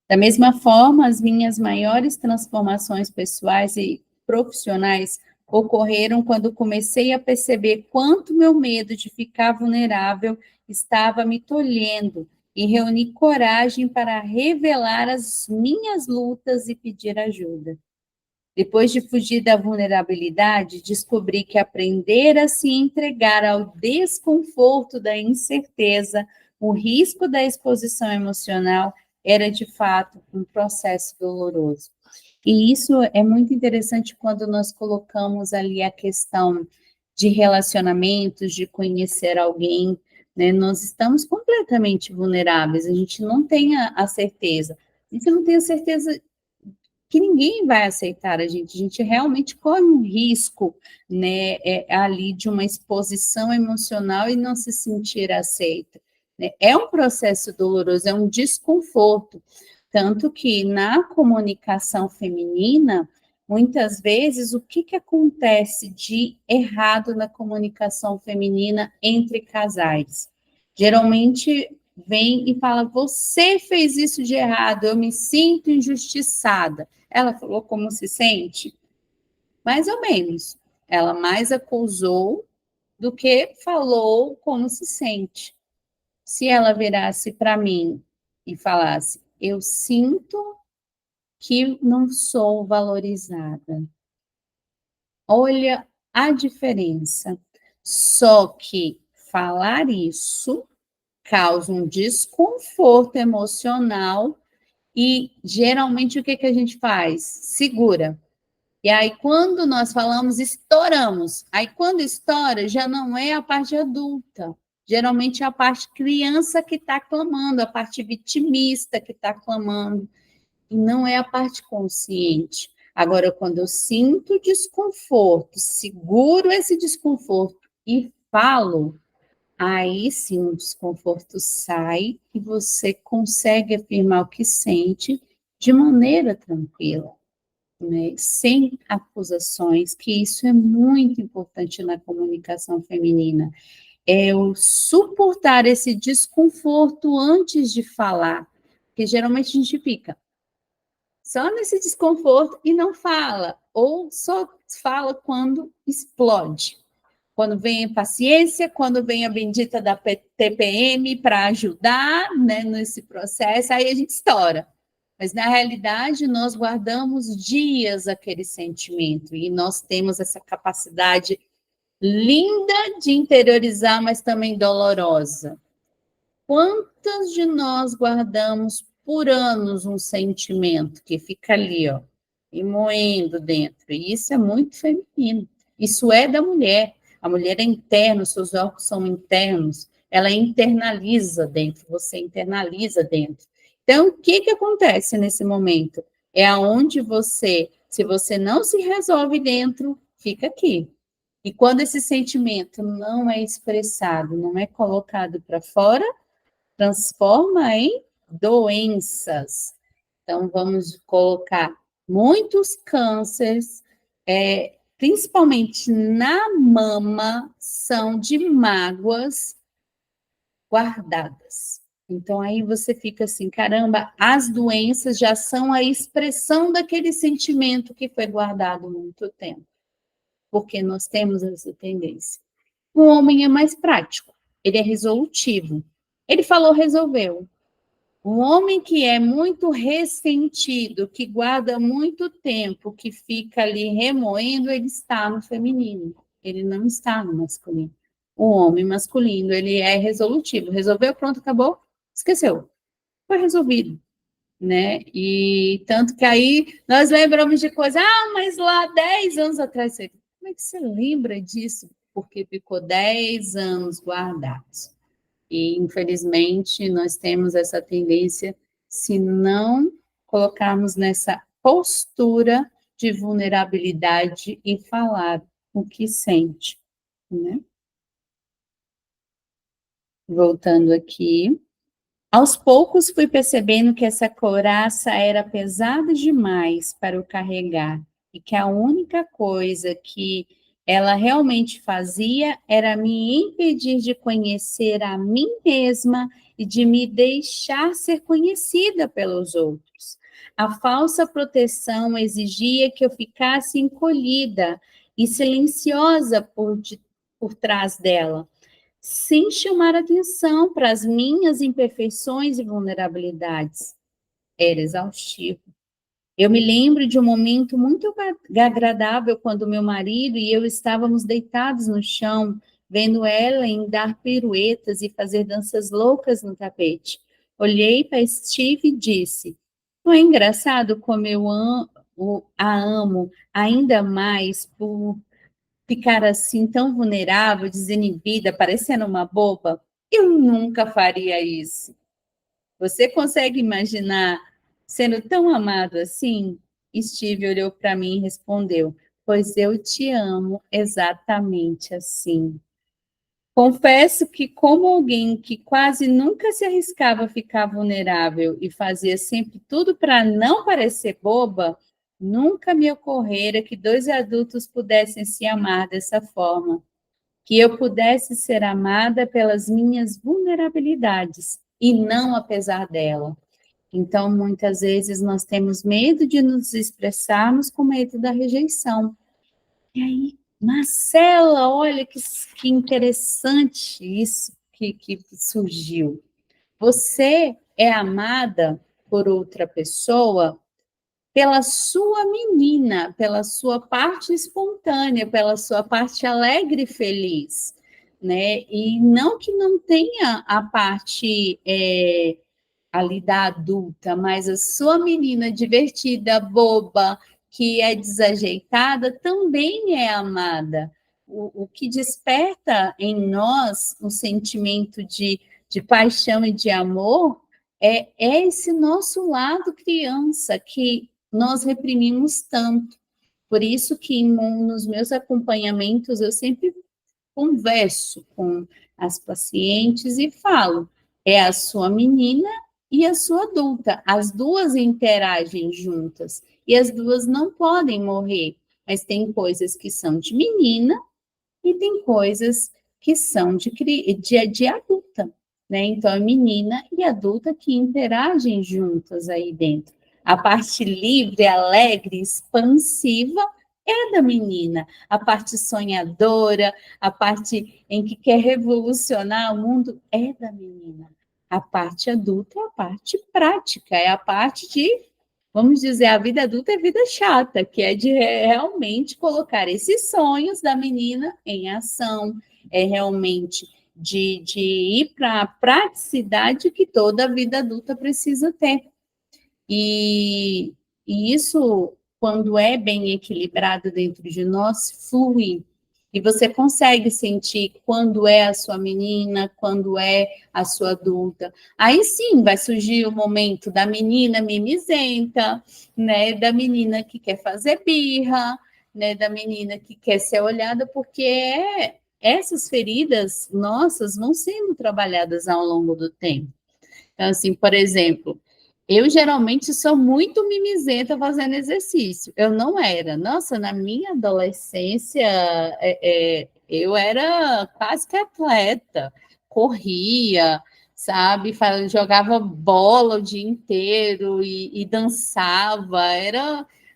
Da mesma forma, as minhas maiores transformações pessoais e profissionais ocorreram quando comecei a perceber quanto meu medo de ficar vulnerável estava me tolhendo e reuni coragem para revelar as minhas lutas e pedir ajuda. Depois de fugir da vulnerabilidade, descobri que aprender a se entregar ao desconforto da incerteza, o risco da exposição emocional, era de fato um processo doloroso. E isso é muito interessante quando nós colocamos ali a questão de relacionamentos, de conhecer alguém, né? Nós estamos completamente vulneráveis, a gente não tem a certeza. A gente não tem a certeza que ninguém vai aceitar a gente realmente corre um risco, né, ali de uma exposição emocional e não se sentir aceita, né? É um processo doloroso, é um desconforto, tanto que na comunicação feminina, muitas vezes, o que acontece de errado na comunicação feminina entre casais? Geralmente, vem e fala, você fez isso de errado, eu me sinto injustiçada. Ela falou como se sente? Mais ou menos. Ela mais acusou do que falou como se sente. Se ela virasse para mim e falasse, eu sinto que não sou valorizada. Olha a diferença. Só que falar isso causa um desconforto emocional e geralmente o que a gente faz? Segura. E aí, quando nós falamos, estouramos. Aí, quando estoura, já não é a parte adulta. Geralmente é a parte criança que está clamando, a parte vitimista que está clamando, e não é a parte consciente. Agora, quando eu sinto desconforto, seguro esse desconforto e falo, aí sim o desconforto sai e você consegue afirmar o que sente de maneira tranquila, né? Sem acusações, que isso é muito importante na comunicação feminina. É o suportar esse desconforto antes de falar, porque geralmente a gente fica só nesse desconforto e não fala, ou só fala quando explode. Quando vem a paciência, quando vem a bendita da TPM para ajudar, né, nesse processo, aí a gente estoura. Mas, na realidade, nós guardamos dias aquele sentimento e nós temos essa capacidade linda de interiorizar, mas também dolorosa. Quantas de nós guardamos por anos um sentimento que fica ali, ó, e moendo dentro? E isso é muito feminino. Isso é da mulher. A mulher é interna, seus órgãos são internos. Ela internaliza dentro, você internaliza dentro. Então, o que acontece nesse momento? É aonde você, se você não se resolve dentro, fica aqui. E quando esse sentimento não é expressado, não é colocado para fora, transforma em doenças. Então, vamos colocar muitos cânceres principalmente na mama, são de mágoas guardadas. Então, aí você fica assim, caramba, as doenças já são a expressão daquele sentimento que foi guardado há muito tempo, porque nós temos essa tendência. O homem é mais prático, ele é resolutivo. Ele falou, resolveu. Um homem que é muito ressentido, que guarda muito tempo, que fica ali remoendo, ele está no feminino, ele não está no masculino. O homem masculino, ele é resolutivo, resolveu, pronto, acabou, esqueceu, foi resolvido, né? E tanto que aí nós lembramos de coisa, mas lá 10 anos atrás, como é que você lembra disso? Porque ficou 10 anos guardados. E, infelizmente, nós temos essa tendência, se não colocarmos nessa postura de vulnerabilidade e falar o que sente, né? Voltando aqui. Aos poucos fui percebendo que essa couraça era pesada demais para eu carregar e que a única coisa que ela realmente fazia era me impedir de conhecer a mim mesma e de me deixar ser conhecida pelos outros. A falsa proteção exigia que eu ficasse encolhida e silenciosa por trás dela, sem chamar atenção para as minhas imperfeições e vulnerabilidades. Era exaustivo. Eu me lembro de um momento muito agradável quando meu marido e eu estávamos deitados no chão, vendo Ellen dar piruetas e fazer danças loucas no tapete. Olhei para Steve e disse: não é engraçado como eu a amo ainda mais por ficar assim tão vulnerável, desinibida, parecendo uma boba? Eu nunca faria isso. Você consegue imaginar sendo tão amado assim? Steve olhou para mim e respondeu: pois eu te amo exatamente assim. Confesso que, como alguém que quase nunca se arriscava a ficar vulnerável e fazia sempre tudo para não parecer boba, nunca me ocorrera que dois adultos pudessem se amar dessa forma, que eu pudesse ser amada pelas minhas vulnerabilidades e não apesar dela. Então, muitas vezes nós temos medo de nos expressarmos com medo da rejeição. E aí, Marcela, olha que interessante isso que surgiu. Você é amada por outra pessoa pela sua menina, pela sua parte espontânea, pela sua parte alegre e feliz, né? E não que não tenha a parte ali da adulta, mas a sua menina divertida, boba, que é desajeitada, também é amada. O que desperta em nós um sentimento de paixão e de amor é esse nosso lado criança que nós reprimimos tanto. Por isso que nos meus acompanhamentos eu sempre converso com as pacientes e falo, é a sua menina e a sua adulta, as duas interagem juntas, e as duas não podem morrer, mas tem coisas que são de menina e tem coisas que são de adulta, né? Então, é menina e adulta que interagem juntas aí dentro. A parte livre, alegre, expansiva é da menina. A parte sonhadora, a parte em que quer revolucionar o mundo é da menina. A parte adulta é a parte prática, é a parte de, vamos dizer, a vida adulta é vida chata, que é de realmente colocar esses sonhos da menina em ação, é realmente de ir para a praticidade que toda a vida adulta precisa ter. E isso, quando é bem equilibrado dentro de nós, flui. E você consegue sentir quando é a sua menina, quando é a sua adulta. Aí sim vai surgir o momento da menina mimizenta, né? Da menina que quer fazer birra, né? Da menina que quer ser olhada, porque essas feridas nossas vão sendo trabalhadas ao longo do tempo. Então, assim, por exemplo, Eu geralmente sou muito mimizenta fazendo exercício. Eu não era. Nossa, na minha adolescência, eu era quase que atleta. Corria, sabe? Jogava bola o dia inteiro e dançava.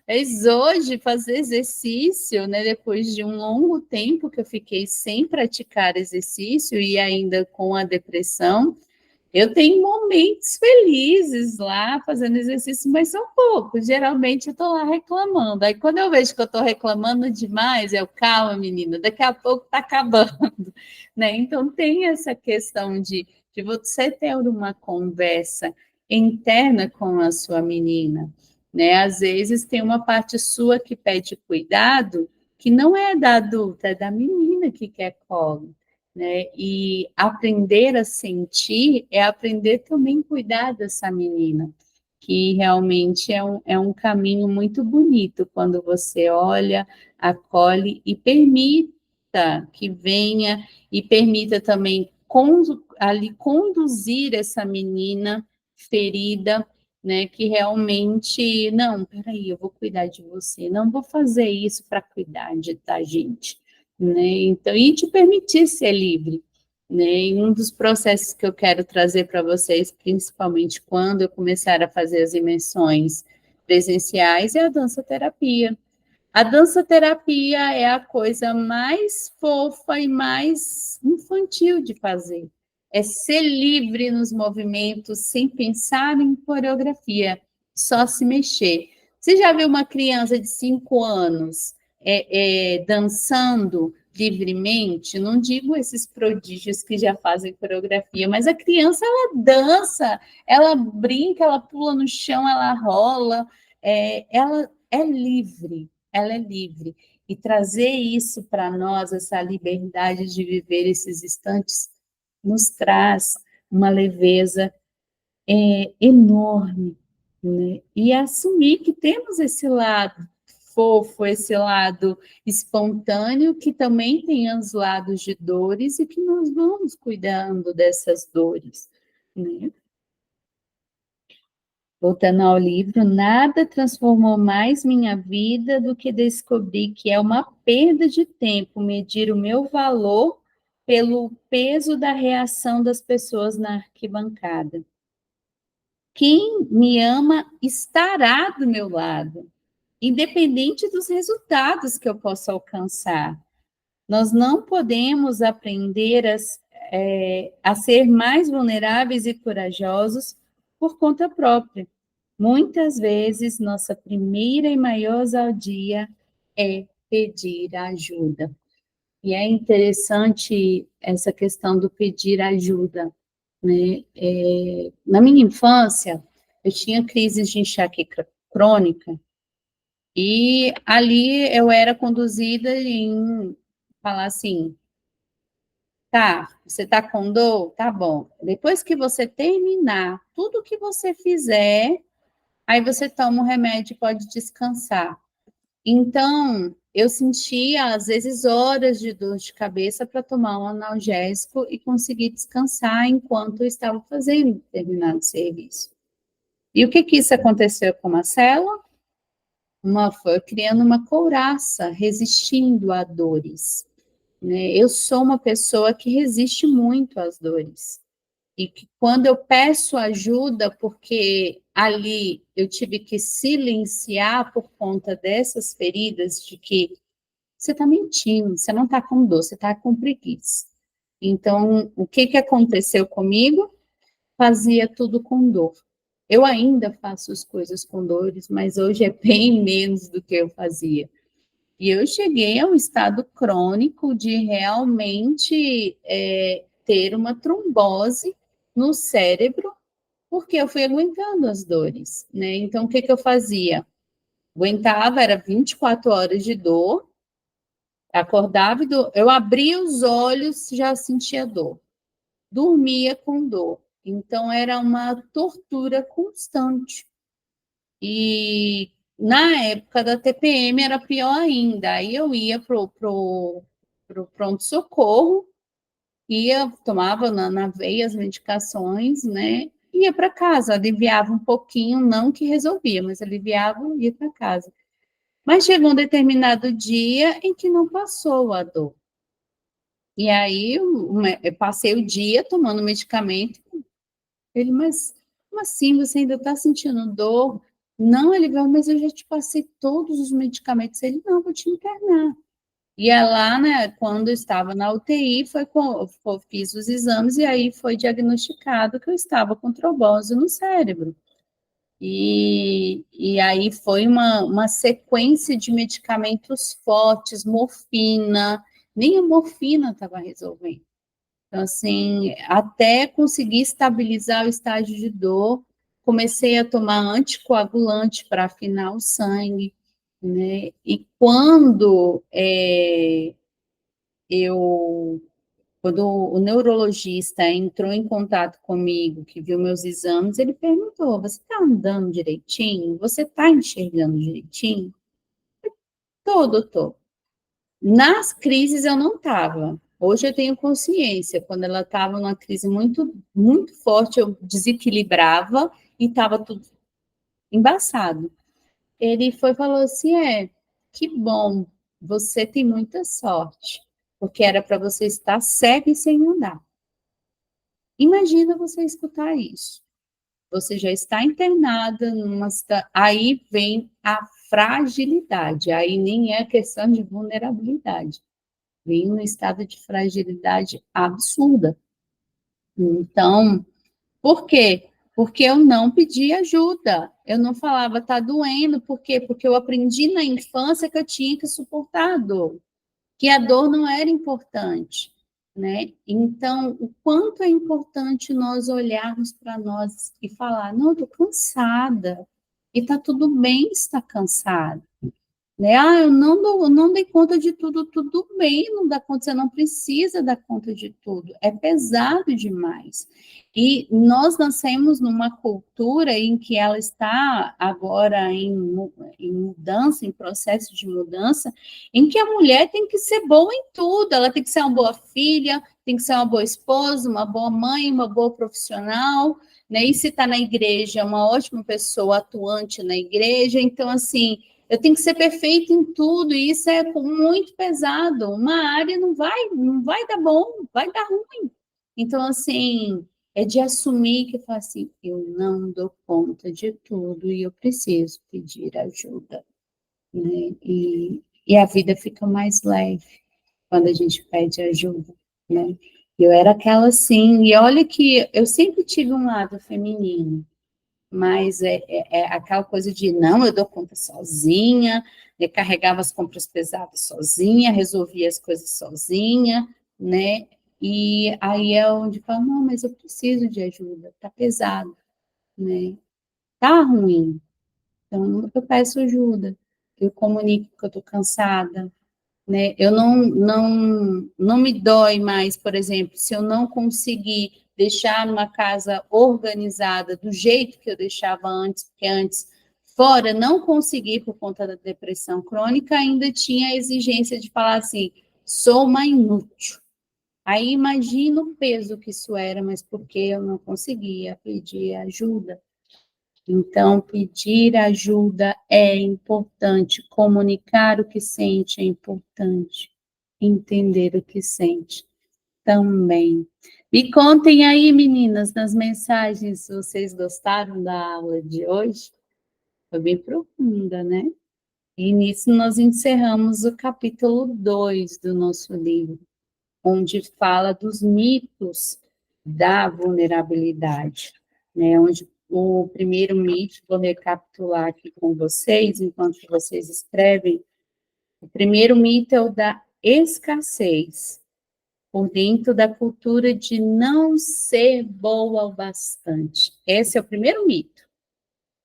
Mas hoje, fazer exercício, né? Depois de um longo tempo que eu fiquei sem praticar exercício e ainda com a depressão, eu tenho momentos felizes lá fazendo exercício, mas são poucos. Geralmente eu estou lá reclamando. Aí quando eu vejo que eu estou reclamando demais, eu, calma, menina, daqui a pouco está acabando. Né? Então tem essa questão de você ter uma conversa interna com a sua menina. Né? Às vezes tem uma parte sua que pede cuidado, que não é da adulta, é da menina que quer colo. Né? E aprender a sentir é aprender também a cuidar dessa menina, que realmente é um caminho muito bonito quando você olha, acolhe e permita que venha e permita também ali conduzir essa menina ferida, né, que realmente, não, peraí, eu vou cuidar de você, não vou fazer isso para cuidar da gente, né? Então, e te permitir ser livre, né? E um dos processos que eu quero trazer para vocês, principalmente quando eu começar a fazer as imersões presenciais, é a dança terapia. A dança terapia é a coisa mais fofa e mais infantil de fazer. É ser livre nos movimentos, sem pensar em coreografia, só se mexer. Você já viu uma criança de 5 anos dançando livremente? Não digo esses prodígios que já fazem coreografia, mas a criança, ela dança, ela brinca, ela pula no chão, ela rola, ela é livre, ela é livre. E trazer isso para nós, essa liberdade de viver esses instantes, nos traz uma leveza enorme, né? E assumir que temos esse lado fofo, esse lado espontâneo, que também tem os lados de dores e que nós vamos cuidando dessas dores, né? Voltando ao livro, nada transformou mais minha vida do que descobrir que é uma perda de tempo medir o meu valor pelo peso da reação das pessoas na arquibancada. Quem me ama estará do meu lado, independente dos resultados que eu possa alcançar. Nós não podemos aprender a ser mais vulneráveis e corajosos por conta própria. Muitas vezes, nossa primeira e maior ousadia é pedir ajuda. E é interessante essa questão do pedir ajuda, né? Na minha infância, eu tinha crises de enxaqueca crônica, e ali eu era conduzida em falar assim, tá, você tá com dor? Tá bom. Depois que você terminar tudo que você fizer, aí você toma um remédio e pode descansar. Então, eu sentia, às vezes, horas de dor de cabeça para tomar um analgésico e conseguir descansar enquanto eu estava fazendo determinado serviço. E o que isso aconteceu com a Marcela? Foi criando uma couraça, resistindo a dores, né? Eu sou uma pessoa que resiste muito às dores. E que quando eu peço ajuda, porque ali eu tive que silenciar por conta dessas feridas, de que você está mentindo, você não está com dor, você está com preguiça. Então, o que aconteceu comigo? Fazia tudo com dor. Eu ainda faço as coisas com dores, mas hoje é bem menos do que eu fazia. E eu cheguei a um estado crônico de realmente ter uma trombose no cérebro, porque eu fui aguentando as dores, né? Então, o que eu fazia? Aguentava, era 24 horas de dor, acordava, eu abria os olhos, já sentia dor. Dormia com dor. Então, era uma tortura constante. E na época da TPM era pior ainda. Aí eu ia pro pronto-socorro, tomava na veia as medicações, né? E ia para casa, aliviava um pouquinho, não que resolvia, mas aliviava e ia para casa. Mas chegou um determinado dia em que não passou a dor. E aí eu passei o dia tomando medicamento. Ele, mas como assim? Você ainda está sentindo dor? Não, ele vai, mas eu já te passei todos os medicamentos. Ele, não, vou te internar. E é lá, né, quando eu estava na UTI, fiz os exames e aí foi diagnosticado que eu estava com trombose no cérebro. E aí foi uma sequência de medicamentos fortes, morfina, nem a morfina estava resolvendo. Então, assim, até conseguir estabilizar o estágio de dor, comecei a tomar anticoagulante para afinar o sangue, né? E eu quando o neurologista entrou em contato comigo, que viu meus exames, ele perguntou: você está andando direitinho? Você está enxergando direitinho? Tô, doutor. Nas crises eu não estava. Hoje eu tenho consciência. Quando ela estava numa crise muito, muito forte, eu desequilibrava e estava tudo embaçado. Ele foi e falou assim: que bom, você tem muita sorte, porque era para você estar cego e sem andar. Imagina você escutar isso. Você já está internada aí vem a fragilidade, aí nem é questão de vulnerabilidade, vem no estado de fragilidade absurda. Então, por quê? Porque eu não pedi ajuda, eu não falava, tá doendo, por quê? Porque eu aprendi na infância que eu tinha que suportar a dor, que a dor não era importante, né? Então, o quanto é importante nós olharmos para nós e falar, não, eu estou cansada, e está tudo bem estar cansada, né? Eu não dei conta de tudo, tudo bem, não dá conta, você não precisa dar conta de tudo, é pesado demais. E nós nascemos numa cultura em que ela está agora em mudança, em processo de mudança, em que a mulher tem que ser boa em tudo, ela tem que ser uma boa filha, tem que ser uma boa esposa, uma boa mãe, uma boa profissional, né? E se está na igreja, é uma ótima pessoa atuante na igreja, então, assim, eu tenho que ser perfeita em tudo, e isso é muito pesado. Uma área não vai dar bom, vai dar ruim. Então, assim, é de assumir que fala assim, eu não dou conta de tudo e eu preciso pedir ajuda, né? E a vida fica mais leve quando a gente pede ajuda, né? Eu era aquela assim, e olha que eu sempre tive um lado feminino, mas é aquela coisa de, não, eu dou conta sozinha, carregava as compras pesadas sozinha, resolvia as coisas sozinha, né? E aí é onde fala, não, mas eu preciso de ajuda, tá pesado, né? Tá ruim, então eu peço ajuda, eu comunico que eu tô cansada, né? Eu não me dói mais, por exemplo, se eu não conseguir deixar uma casa organizada do jeito que eu deixava antes, porque antes, fora não conseguir por conta da depressão crônica, ainda tinha a exigência de falar assim, sou uma inútil. Aí imagina o peso que isso era, mas porque eu não conseguia pedir ajuda. Então, pedir ajuda é importante, comunicar o que sente é importante, entender o que sente também. Me contem aí, meninas, nas mensagens, se vocês gostaram da aula de hoje. Foi bem profunda, né? E nisso nós encerramos o capítulo 2 do nosso livro, onde fala dos mitos da vulnerabilidade, né? Onde o primeiro mito, vou recapitular aqui com vocês, enquanto vocês escrevem. O primeiro mito é o da escassez, por dentro da cultura de não ser boa o bastante. Esse é o primeiro mito,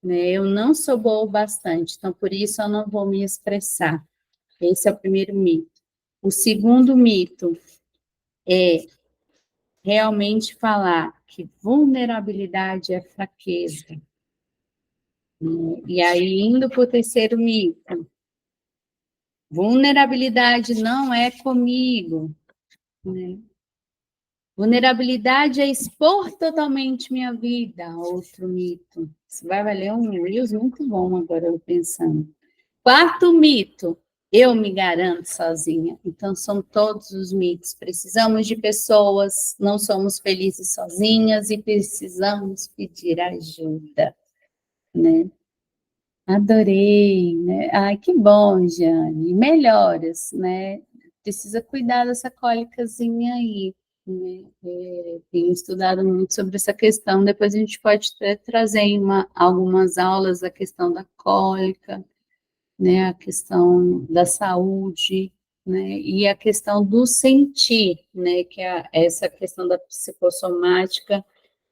né? Eu não sou boa o bastante, então por isso eu não vou me expressar. Esse é o primeiro mito. O segundo mito é realmente falar que vulnerabilidade é fraqueza. E aí, indo para o terceiro mito, vulnerabilidade não é comigo, né? Vulnerabilidade é expor totalmente minha vida. Outro mito. Isso vai valer um Reels muito bom agora, eu pensando. Quarto mito. Eu me garanto sozinha. Então, são todos os mitos. Precisamos de pessoas, não somos felizes sozinhas e precisamos pedir ajuda, né? Adorei, né? Ai, que bom, Jane. Melhoras, né? Precisa cuidar dessa cólicazinha aí, né? Tenho estudado muito sobre essa questão. Depois a gente pode até trazer em algumas aulas a questão da cólica, né? A questão da saúde, né? E a questão do sentir, né? Que é essa questão da psicossomática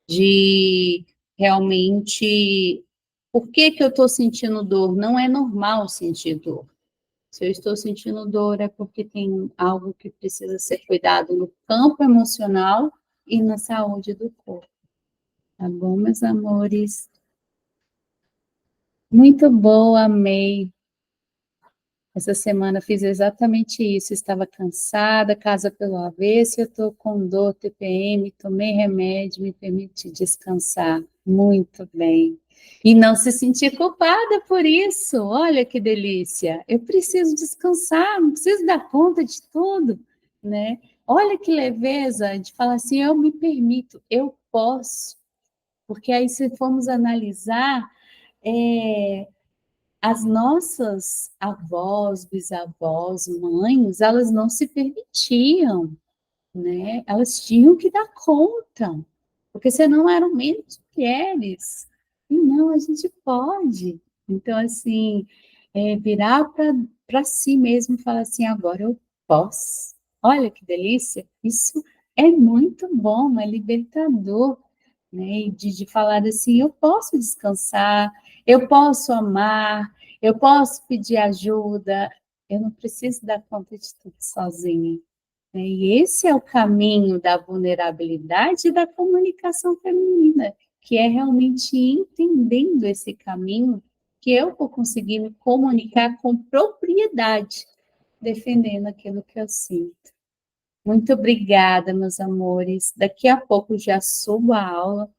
de realmente por que que eu estou sentindo dor? Não é normal sentir dor. Se eu estou sentindo dor é porque tem algo que precisa ser cuidado no campo emocional e na saúde do corpo. Tá bom, meus amores? Muito boa, amei. Essa semana fiz exatamente isso. Estava cansada, casa pelo avesso, eu estou com dor, TPM, tomei remédio, me permiti descansar. Muito bem. E não se sentir culpada por isso. Olha que delícia. Eu preciso descansar, não preciso dar conta de tudo, né? Olha que leveza de falar assim, eu me permito, eu posso. Porque aí, se formos analisar, as nossas avós, bisavós, mães, elas não se permitiam, né? Elas tinham que dar conta, porque senão eram menos mulheres. E não, a gente pode. Então, assim, virar para si mesmo e falar assim, agora eu posso. Olha que delícia. Isso é muito bom, é libertador, né? E de falar assim, eu posso descansar, eu posso amar, eu posso pedir ajuda, eu não preciso dar conta de tudo sozinha. E esse é o caminho da vulnerabilidade e da comunicação feminina, que é realmente entendendo esse caminho que eu vou conseguir me comunicar com propriedade, defendendo aquilo que eu sinto. Muito obrigada, meus amores. Daqui a pouco já subo a aula,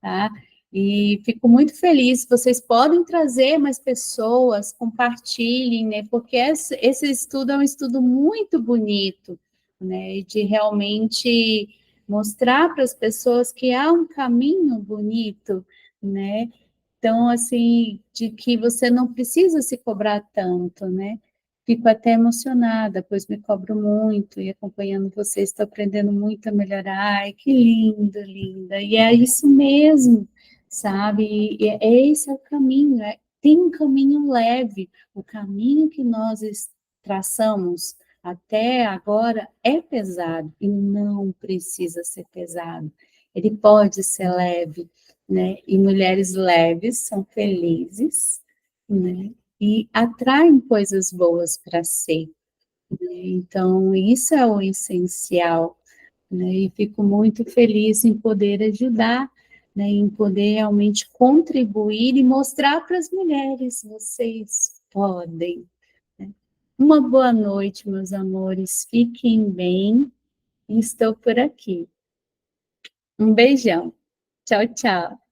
tá? E fico muito feliz. Vocês podem trazer mais pessoas, compartilhem, né? Porque esse estudo é um estudo muito bonito, né? De realmente mostrar para as pessoas que há um caminho bonito, né? Então, assim, de que você não precisa se cobrar tanto, né? Fico até emocionada, pois me cobro muito e acompanhando vocês, estou aprendendo muito a melhorar. Ai, que linda, linda. E é isso mesmo, sabe? Esse é o caminho. Tem um caminho leve. O caminho que nós traçamos até agora é pesado e não precisa ser pesado. Ele pode ser leve, né? E mulheres leves são felizes, né? E atraem coisas boas para si. Né? Então, isso é o essencial, né? E fico muito feliz em poder ajudar, né? Em poder realmente contribuir e mostrar para as mulheres, vocês podem. Né? Uma boa noite, meus amores, fiquem bem, estou por aqui. Um beijão. Tchau, tchau.